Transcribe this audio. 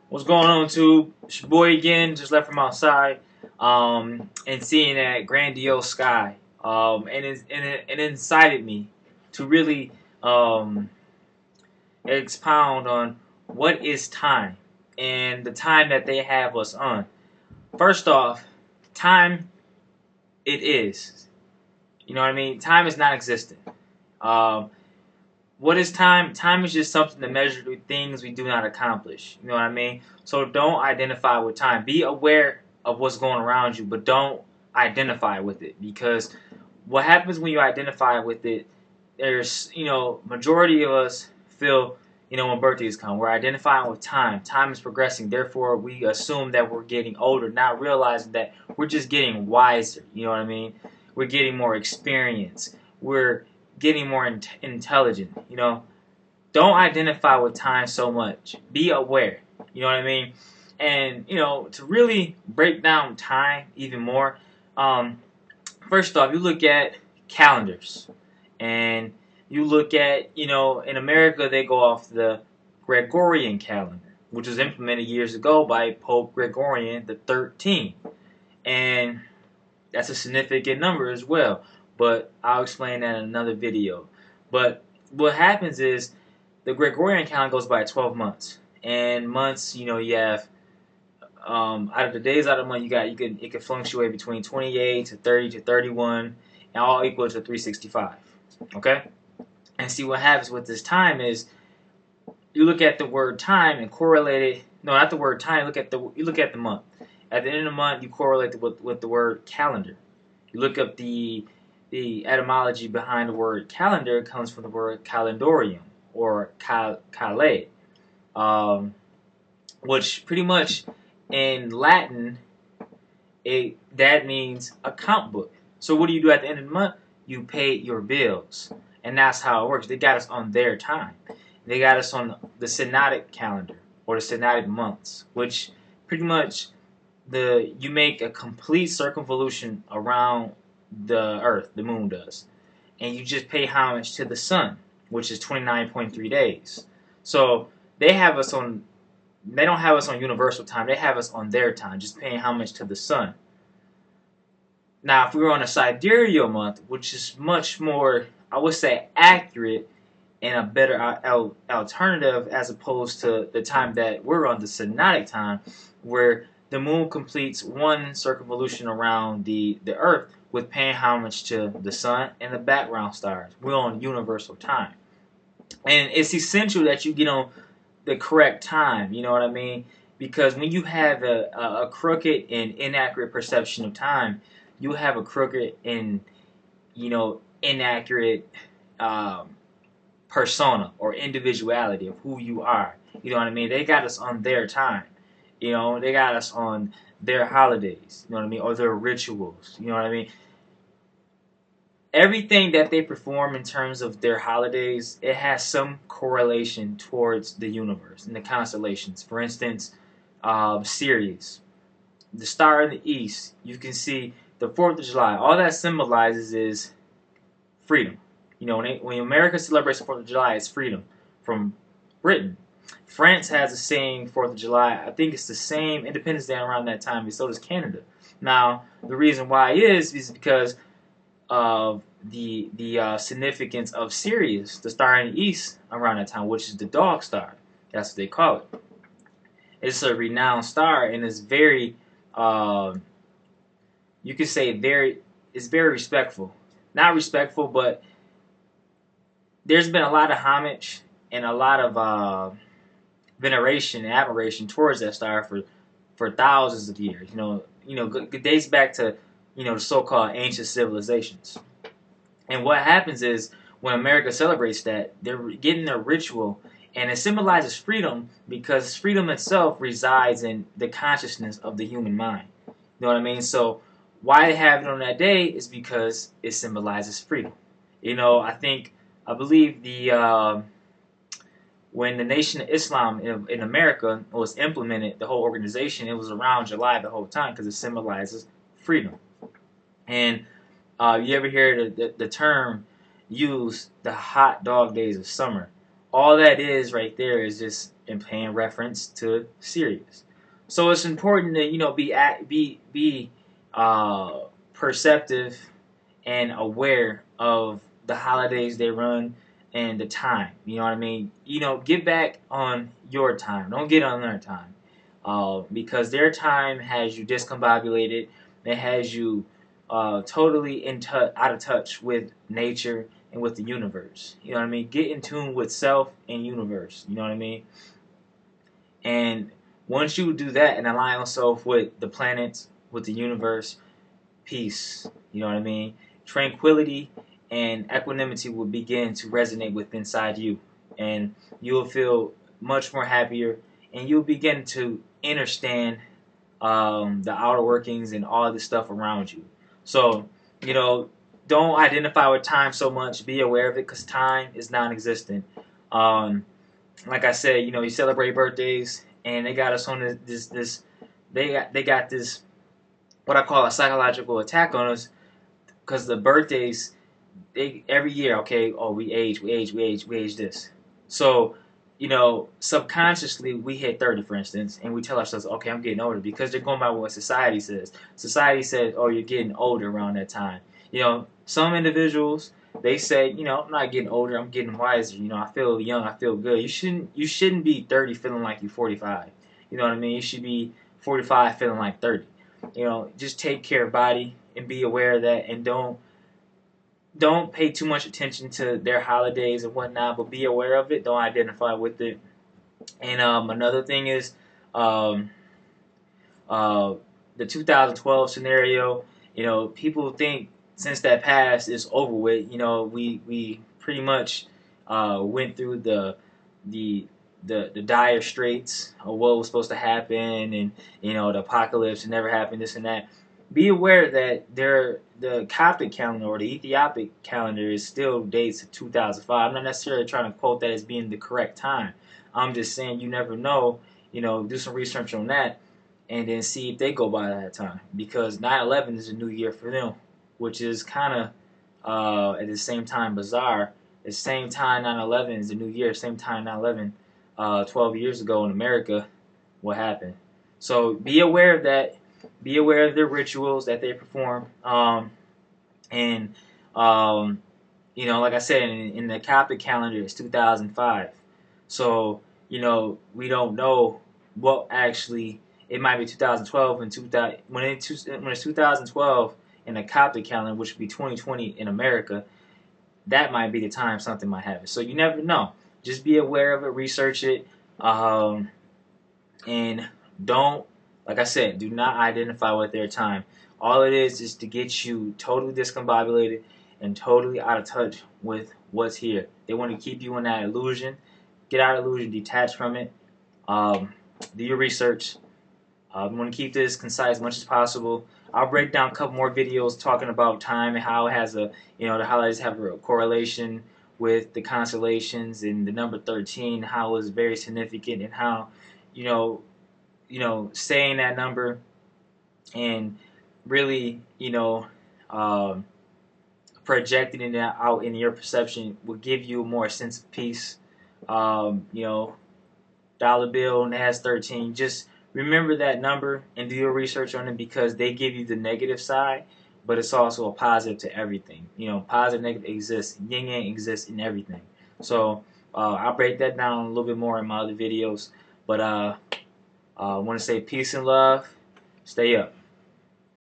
What's going on, tube? It's your boy again. Just left from outside, and seeing that grandiose sky, and it incited me to really um, expound on what is time and the time that they have us on. First off, time it is. You know what I mean? Time is not existent. Um, what is time? Time is just something to measure the things we do not accomplish. You know what I mean? So don't identify with time. Be aware of what's going around you, but don't identify with it, because what happens when you identify with it, there's, majority of us feel, when birthdays come, we're identifying with time. Time is progressing. Therefore, we assume that we're getting older, not realizing that we're just getting wiser. You know what I mean? We're getting more experience. We're getting more intelligent. Don't identify with time so much. Be aware. You know what I mean? And to really break down time even more, um, first off, you look at calendars, and you look at, in America they go off the Gregorian calendar, which was implemented years ago by Pope Gregorian the 13th, and that's a significant number as well. But I'll explain that in another video. But what happens is the Gregorian calendar goes by 12 months, and months, you have out of the days out of the month, it can fluctuate between 28 to 30 to 31, and all equal to 365. Okay, and see what happens with this time is you look at the word time and correlate it. No, not the word time. You look at the month. At the end of the month, you correlate it with the word calendar. You look up the etymology behind the word calendar. It comes from the word calendorium or cale, um, which pretty much in Latin that means account book. So what do you do at the end of the month? You pay your bills, and that's how it works. They got us on their time. They got us on the synodic calendar or the synodic months, which pretty much you make a complete circumvolution around the Earth, the Moon does, and you just pay homage to the Sun, which is 29.3 days. So they have us on. They don't have us on universal time. They have us on their time, just paying homage to the Sun. Now, if we were on a sidereal month, which is much more, I would say, accurate and a better alternative as opposed to the time that we're on, the synodic time, where the moon completes one circumvolution around the Earth with paying homage to the sun and the background stars. We're on universal time. And it's essential that you get on the correct time, you know what I mean? Because when you have a crooked and inaccurate perception of time, you have a crooked and, inaccurate um, persona or individuality of who you are. You know what I mean? They got us on their time. They got us on their holidays. You know what I mean? Or their rituals. You know what I mean? Everything that they perform in terms of their holidays, it has some correlation towards the universe and the constellations. For instance, Sirius, the star in the east, you can see the 4th of July. All that symbolizes is freedom. When America celebrates the 4th of July, it's freedom from Britain. France has the same 4th of July. I think it's the same Independence Day around that time, and so does Canada. Now, the reason why is because of the significance of Sirius, the star in the east, around that time, which is the dog star. That's what they call it. It's a renowned star, and it's very, you could say it's very respectful. Not respectful, but there's been a lot of homage and a lot of veneration and admiration towards that star for thousands of years. It dates back to the so-called ancient civilizations. And what happens is when America celebrates that, they're getting their ritual, and it symbolizes freedom because freedom itself resides in the consciousness of the human mind. You know what I mean? So why they have it on that day is because it symbolizes freedom. I believe when the Nation of Islam in America was implemented, the whole organization, it was around July the whole time because it symbolizes freedom. And you ever hear the term used, the hot dog days of summer? All that is right there is just and paying reference to Sirius. So it's important to be perceptive and aware of the holidays they run and the time. You know what I mean? Get back on your time. Don't get on their time, because their time has you discombobulated. It has you totally out of touch with nature and with the universe. You know what I mean? Get in tune with self and universe. You know what I mean? And once you do that and align yourself with the planets, with the universe, peace. You know what I mean? Tranquility and equanimity will begin to resonate with inside you, and you'll feel much more happier, and you'll begin to understand the outer workings and all the stuff around you. So, don't identify with time so much. Be aware of it, because time is non-existent. Um, like I said, you celebrate birthdays, and they got us on this. They got this, what I call a psychological attack on us, because the birthdays, they every year, okay, oh, we age this. So, subconsciously we hit 30, for instance, and we tell ourselves, okay, I'm getting older, because they're going by what society says. Society says, oh, you're getting older around that time. Some individuals, they say, I'm not getting older, I'm getting wiser. I feel young, I feel good. You shouldn't be 30 feeling like you're 45. You know what I mean? You should be 45 feeling like 30. Just take care of body and be aware of that, and don't pay too much attention to their holidays and whatnot, but be aware of it. Don't identify with it. And another thing is, um, uh, the 2012 scenario. People think since that passed, it's over with. We pretty much went through the the dire straits of what was supposed to happen, and the apocalypse never happened, this and that. Be aware that the Coptic calendar, or the Ethiopic calendar, is still dates of 2005. I'm not necessarily trying to quote that as being the correct time. I'm just saying you never know. Do some research on that, and then see if they go by that time, because 9/11 is a new year for them, which is kind of at the same time bizarre. At the same time 9/11 is a new year, same time 9/11 12 years ago in America, what happened. So be aware of that. Be aware of the rituals that they perform. And, like I said, in the Coptic calendar, it's 2005. So, we don't know what actually, it might be 2012 and 2000, when it's 2012 in the Coptic calendar, which would be 2020 in America. That might be the time something might happen. So you never know. Just be aware of it, research it, and don't, like I said, do not identify with their time. All it is to get you totally discombobulated and totally out of touch with what's here. They want to keep you in that illusion. Get out of illusion, detach from it. Do your research. We want to keep this concise as much as possible. I'll break down a couple more videos talking about time and how it has the holidays have a correlation with the constellations, and the number 13, how it's very significant, and how, you know, saying that number and really, um, projecting it out in your perception will give you a more sense of peace. Um, you know, dollar bill and it has 13. Just remember that number and do your research on it, because they give you the negative side, but it's also a positive to everything. Positive, negative exists. Yin yang exists in everything. So I'll break that down a little bit more in my other videos. But I want to say peace and love. Stay up.